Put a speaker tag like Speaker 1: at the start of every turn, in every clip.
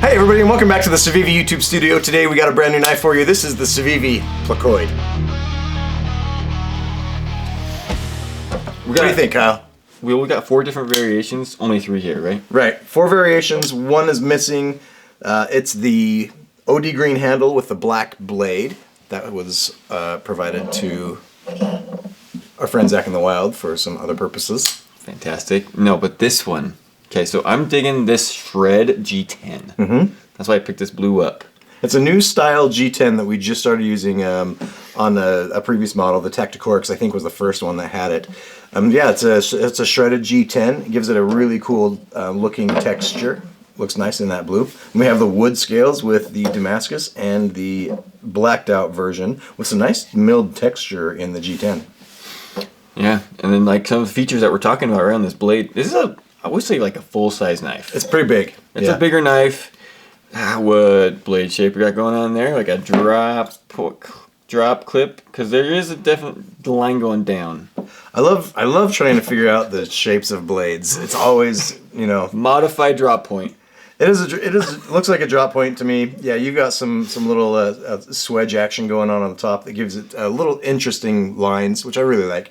Speaker 1: Hey everybody, and welcome back to the Civivi YouTube studio. Today we got a brand new knife for you. This is the Civivi Placoid. What do you think, Kyle?
Speaker 2: We got 4 different variations, only 3 here, right?
Speaker 1: Right, 4 variations, 1 is missing. It's the OD green handle with the black blade. That was provided to our friend Zach in the Wild for some other purposes.
Speaker 2: Fantastic. No, but this one. Okay, so I'm digging this Shred G10.
Speaker 1: Mm-hmm.
Speaker 2: That's why I picked this blue up.
Speaker 1: It's a new style G10 that we just started using on a previous model. The Tacticorix, I think, was the first one that had it. Yeah, it's a shredded G10. It gives it a really cool looking texture. Looks nice in that blue. And we have the wood scales with the Damascus and the blacked out version with some nice milled texture in the G10.
Speaker 2: Yeah, and then like some of the features that we're talking about around this blade. This is I would say like a full-size knife.
Speaker 1: It's pretty big.
Speaker 2: It's a bigger knife. What blade shape we got going on there? Like a drop clip, because there is a definite line going down.
Speaker 1: I love trying to figure out the shapes of blades. It's always, you know,
Speaker 2: modified drop point.
Speaker 1: It looks like a drop point to me. Yeah, you've got some little swedge action going on the top that gives it a little interesting lines, which I really like.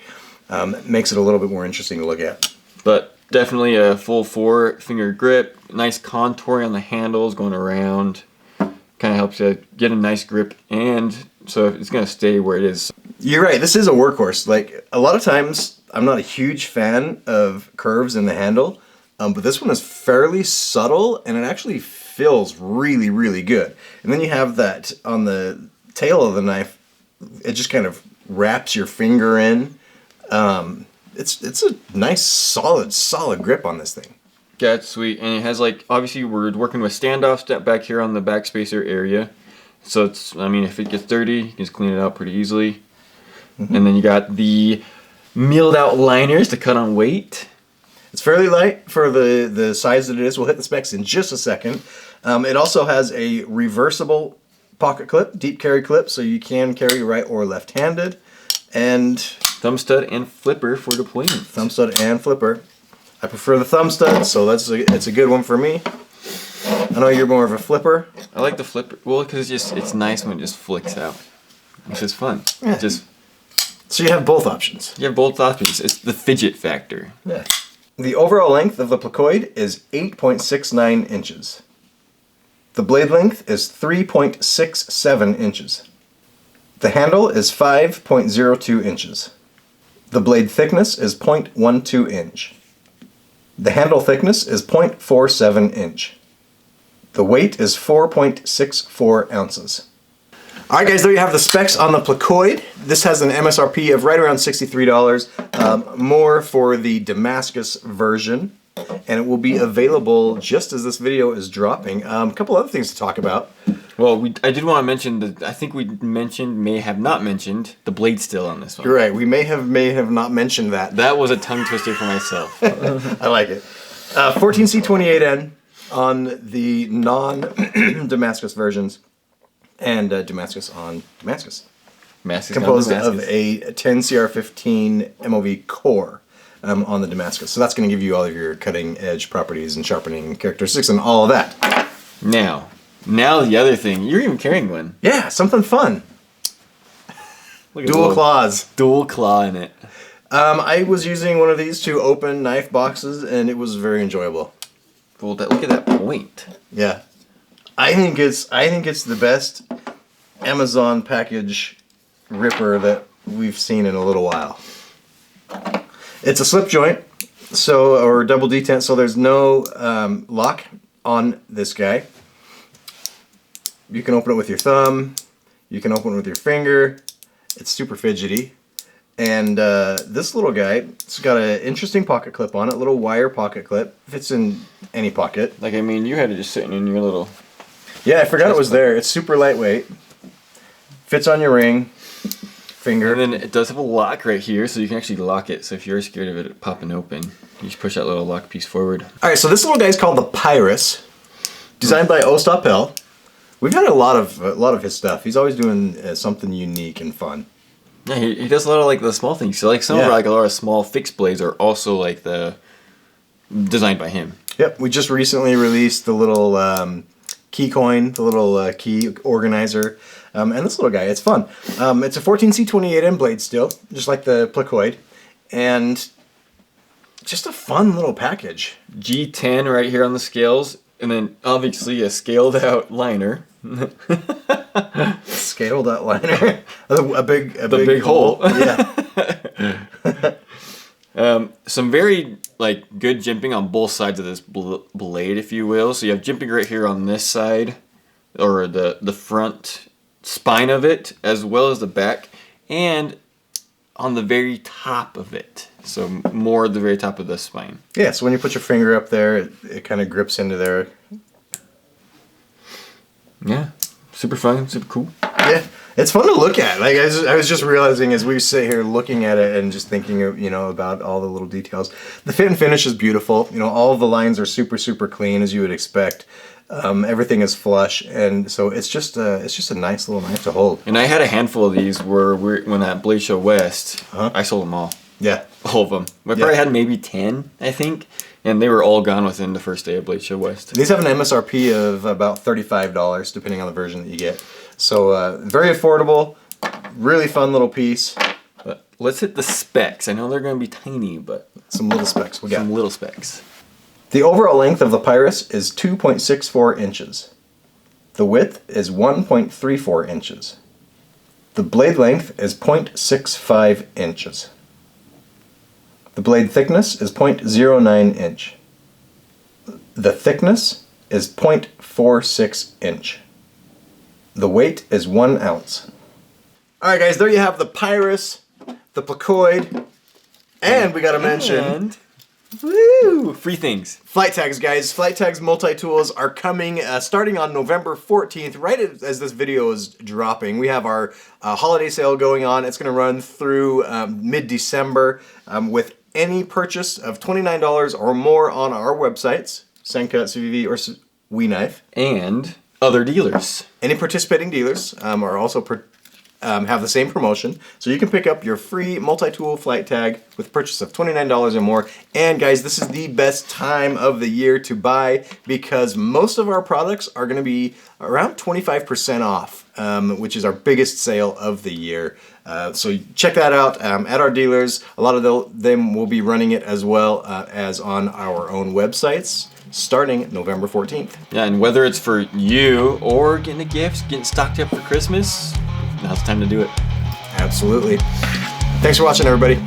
Speaker 1: Makes it a little bit more interesting to look at.
Speaker 2: But definitely a full 4-finger grip, nice contouring on the handles going around. Kind of helps you get a nice grip, and so it's going to stay where it is.
Speaker 1: You're right, this is a workhorse. Like, a lot of times, I'm not a huge fan of curves in the handle, but this one is fairly subtle, and it actually feels really, really good. And then you have that on the tail of the knife, it just kind of wraps your finger in. It's a nice, solid grip on this thing.
Speaker 2: Yeah, it's sweet. And it has, like, obviously we're working with standoff step back here on the backspacer area. So it's, I mean, if it gets dirty, you can just clean it out pretty easily. Mm-hmm. And then you got the milled out liners to cut on weight.
Speaker 1: It's fairly light for the size that it is. We'll hit the specs in just a second. It also has a reversible pocket clip, deep carry clip, so you can carry right or left-handed. And
Speaker 2: thumb stud and flipper for deployment.
Speaker 1: Thumb stud and flipper. I prefer the thumb stud, so it's a good one for me. I know you're more of a flipper.
Speaker 2: I like the flipper, well, because it's nice when it just flicks out. It's just fun.
Speaker 1: Yeah. So you have both options.
Speaker 2: You have both options. It's the fidget factor.
Speaker 1: Yeah. The overall length of the Placoid is 8.69 inches. The blade length is 3.67 inches. The handle is 5.02 inches. The blade thickness is 0.12 inch. The handle thickness is 0.47 inch. The weight is 4.64 ounces. Alright guys, there you have the specs on the Placoid. This has an MSRP of right around $63, more for the Damascus version. And it will be available just as this video is dropping. A couple other things to talk about.
Speaker 2: Well, I did want to mention that I think we may have not mentioned the blade still on this one.
Speaker 1: You're right. We may have not mentioned that.
Speaker 2: That was a tongue twister for myself.
Speaker 1: I like it. 14C28N on the non-Damascus versions, and Damascus on Damascus. Composed of a 10CR15 MOV core on the Damascus. So that's going to give you all of your cutting edge properties and sharpening characteristics and all of that.
Speaker 2: Now the other thing, you're even carrying one.
Speaker 1: Yeah, something fun. Dual claws.
Speaker 2: Dual claw in it.
Speaker 1: I was using one of these to open knife boxes, and it was very enjoyable.
Speaker 2: Well, look at that point.
Speaker 1: Yeah, I think it's the best Amazon package ripper that we've seen in a little while. It's a slip joint, or double detent, so there's no lock on this guy. You can open it with your thumb, you can open it with your finger. It's super fidgety. And this little guy, it's got an interesting pocket clip on it, little wire pocket clip. Fits in any pocket.
Speaker 2: Like, I mean, you had it just sitting in your little...
Speaker 1: Yeah, I forgot it was there. It's super lightweight. Fits on your ring, finger.
Speaker 2: And then it does have a lock right here, so you can actually lock it. So if you're scared of it popping open, you just push that little lock piece forward.
Speaker 1: Alright, so this little guy is called the Pyrus. Designed by Ostapel. We've had a lot of his stuff. He's always doing something unique and fun.
Speaker 2: Yeah, he does a lot of like the small things. So like some of like a lot of small fixed blades are also like designed by him.
Speaker 1: Yep, we just recently released the little key coin, the little key organizer, and this little guy. It's fun. It's a 14C28N blade steel, just like the Placoid, and just a fun little package.
Speaker 2: G10 right here on the scales, and then obviously a scaled out liner.
Speaker 1: Scaled out liner. a big
Speaker 2: hole.
Speaker 1: Yeah.
Speaker 2: Some very good jimping on both sides of this blade, if you will. So you have jimping right here on this side, or the front spine of it, as well as the back, and on the very top of it. So more at the very top of the spine.
Speaker 1: Yeah, so when you put your finger up there, it kind of grips into there.
Speaker 2: Yeah, super fun, super cool.
Speaker 1: Yeah, it's fun to look at. Like I was just realizing as we sit here looking at it and just thinking, about all the little details. The fit and finish is beautiful. All of the lines are super clean, as you would expect. Everything is flush, and so it's just a nice little knife to hold.
Speaker 2: And I had a handful of these when at Blade Show West, I sold them all.
Speaker 1: Yeah,
Speaker 2: all of them. I probably had maybe 10, I think, and they were all gone within the first day of Blade Show West.
Speaker 1: These have an MSRP of about $35, depending on the version that you get. So very affordable, really fun little piece.
Speaker 2: But let's hit the specs. I know they're going to be tiny, but
Speaker 1: some little specs. We got
Speaker 2: some little specs.
Speaker 1: The overall length of the Pyrus is 2.64 inches. The width is 1.34 inches. The blade length is 0.65 inches. The blade thickness is 0.09 inch. The thickness is 0.46 inch. The weight is 1 ounce. Alright guys, there you have the Pyrus, the Placoid, and we gotta mention...
Speaker 2: Woo! Free things.
Speaker 1: Flight tags, guys. Flight tags multi-tools are coming starting on November 14th, right as this video is dropping. We have our holiday sale going on. It's going to run through mid-December with any purchase of $29 or more on our websites, Senka, Civivi, or WeKnife.
Speaker 2: And other dealers.
Speaker 1: Any participating dealers are also have the same promotion, so you can pick up your free multi-tool flight tag with purchase of $29 or more. And guys, this is the best time of the year to buy because most of our products are going to be around 25% off, which is our biggest sale of the year. So check that out at our dealers. A lot of them will be running it as well as on our own websites starting November 14th.
Speaker 2: Yeah, and whether it's for you or getting a gift, getting stocked up for Christmas, now's the time to do it.
Speaker 1: Absolutely. Thanks for watching, everybody.